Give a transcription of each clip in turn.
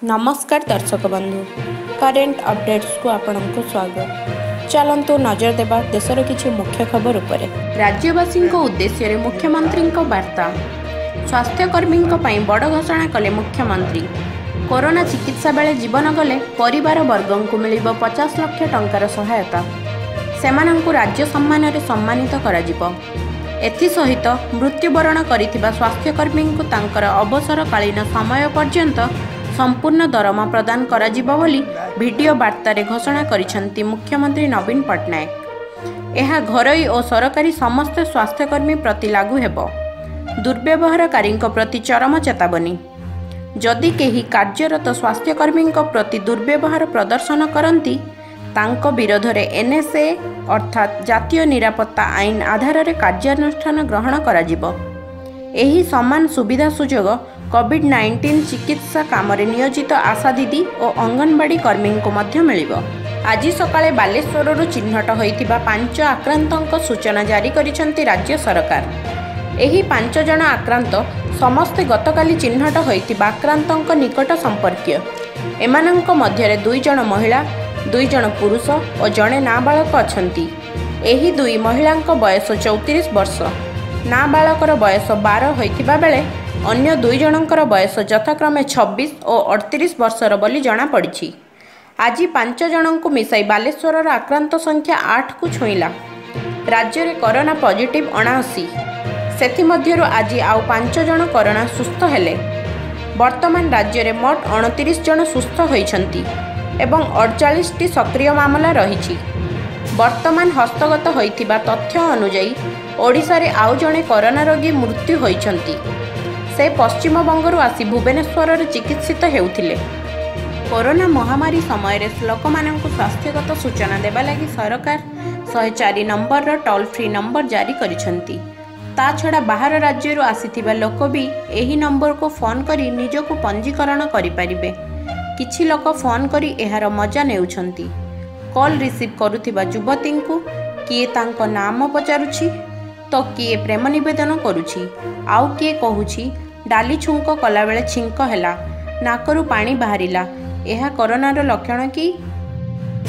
नमस्कार दर्शक बंधु करेन्ट अपडेट्स को आपनको स्वागत। चलंतु नजर देबा देशर किछि मुख्य खबर उपरे। राज्यवासी उद्देश्य रे मुख्यमंत्री वार्ता। स्वास्थ्यकर्मी बड़ घोषणा कले मुख्यमंत्री। कोरोना चिकित्सा बेले जीवन गले परिवार वर्गों को मिलिबो 50 लाख टंकार सहायता। सेमानंकु राज्य सम्मान रे सम्मानित कराजिबो। एथिसहित मृत्युवरण करिथिबा स्वास्थ्यकर्मी को तांकर अवसरकालीन समय पर्यंत संपूर्ण दरमा प्रदान कराजिबो बोली वीडियो वार्तारे घोषणा करिसेंती मुख्यमंत्री नवीन पट्टनायक। यह घरोई और सरकारी समस्त स्वास्थ्यकर्मी प्रति लागू हेबो। दुर्व्यवहारकारी प्रति चरम चेतावनी। जदि केही कार्यरत स्वास्थ्यकर्मी प्रति दुर्व्यवहार प्रदर्शन करती तांको विरोध रे एनएसए अर्थात जातीय निरापत्ता आईन आधार रे कार्यानुष्ठान ग्रहण कराजिबो। एही समान सुविधा सुजोग कोविड-19 चिकित्सा काम नियोजित आशा दीदी और अंगनवाड़ी कर्मी को मध्य मिलिबो। आज सकाळे बालेश्वरରୁ चिन्हट होइतिबा 5 आक्रांतक सूचना जारी करिसेंती राज्य सरकार। एही 5 जण आक्रांत समस्त गतकाली चिन्हट होइतिबा आक्रांतक निकट संपर्कीय। एमानंक मध्यरे 2 जण महिला 2 जण पुरुष और जड़े नाबालक अछंती। एही 2 महिलांक बयस 34 वर्ष नाबालकर बयस 12 होइतिबा बेले अन्य 2 जनकर बयस यथाक्रमे 26 और 38 वर्षर बोली जना पड़ी। आज 5 जनों को मिसाई बालेश्वर आक्रांत संख्या 8 को छुईला। राज्य में कोरोना पॉजिटिव 79 से आज आउ 5 जन कोरोना सुस्थ हेले। वर्तमान राज्य में मोट 29 जन सुस्थ होइछंती एवं 48टी सक्रिय मामला रही। वर्तमान हस्तगत होइथिबा तथ्य अनुसार ओडिशा रे आउ जणे कोरोना रोगी मृत्यु होइछंती। से पश्चिमबंगरू आसी भुवनेश्वर रे चिकित्सित हेउथिले। कोरोना महामारी समय रे लोकमानंकु स्वास्थ्यगत सूचना देबा लागि सरकार 104 नंबर टोल फ्री नंबर जारी करिसेंती। ता छड़ा बाहर राज्यरू आसीथिबा लोक भी एही नंबर को फोन करी निजको पंजीकरण करि परिबे। किछि लोक फोन करी एहार मजा नेउछंती। कॉल रिसीव करुथिबा युवती को किए तांको नाम पचारुछि तो किए प्रेम निवेदन करुछि आउ किए कहुछि डाली छुंक कला बेले छिंक हैला नाकरू पानी बाहरिला एहा कोरोनार लक्षण कि।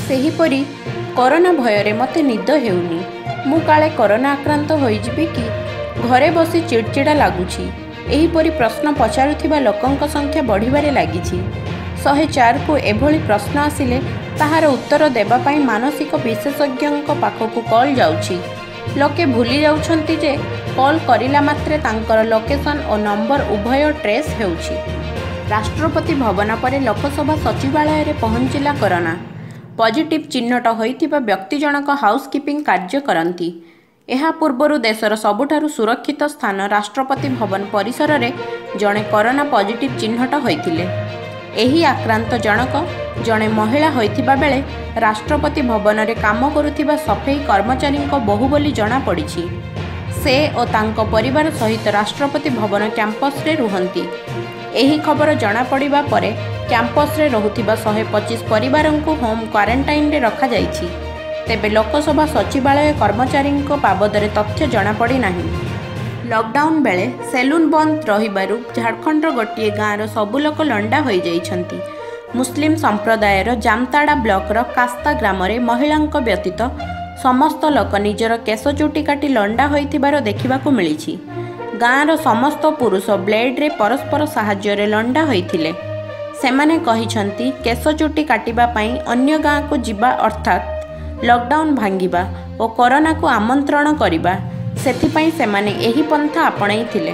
सेहीपरि कोरोना भୟରେ मते निद हेउनी मु काले कोरोना आक्रांत होइजिबि कि घरे बसी चिड़चिड़ा लागुछि। एहीपरि प्रश्न पचारुथिबा लोकंक संख्या बढ़िबारे लागिछि। 104 को एभली प्रश्न आसिले ताहार उत्तर देबा पाई मानसिक विशेषज्ञ पाखकु कॉल जाउछि। लोके भूली जाउछंती जे कॉल करिला मात्रे तांकर लोकेशन और नंबर उभय ट्रेस हेउछि। राष्ट्रपति भवन पर लोकसभा सचिवालय रे पहुंचिला कोरोना। पॉजिटिव चिन्हट होइतिबा व्यक्ति जनक हाउसकीपिंग कार्य करंती। एहा पूर्वरु देशर सबुठारु सुरक्षित स्थान राष्ट्रपति भवन परिसर रे जणे कोरोना पॉजिटिव चिन्हट होइतिले। एही आक्रांत जनक जणे महिला होइतिबा बेले राष्ट्रपति भवन रे काम करुथिबा सफेई कर्मचारी बहु बोली जना पड़िछि। से और तांको परिवार सहित राष्ट्रपति भवन कैंपस रे रुहंती। एही खबर जना पड़िबा परे कैंपस रे रहुथिबा 125 परिवारों को होम क्वारंटाइन रे रखा जाइछि। तेबे लोकसभा सचिवालय कर्मचारी बाबदरे तथ्य जना पड़ी नाही। लॉकडाउन बेले सेलून बंद रहिबारु झारखंड गोटे गाँव सबु लोक लंडा हो जाइछंती। मुस्लिम संप्रदायर जामताड़ा ब्लॉकर कास्ता ग्राम रे महिलांक व्यतीत समस्त लोक निजर केश चुटी काटी लंडा होइथिबार देखिबाकू मिलिछि। गाँवर समस्त पुरुष ब्लेड रे परस्पर साहाय्य रे लंडा होइथिले। सेमाने कहिछंती केश चुटी काटिबा पई अन्य गाँ को जिबा अर्थात लॉकडाउन भांगिबा और कोरोना को आमंत्रण करिबा सेथिपई सेमाने एही पंथा आपणाइथिले।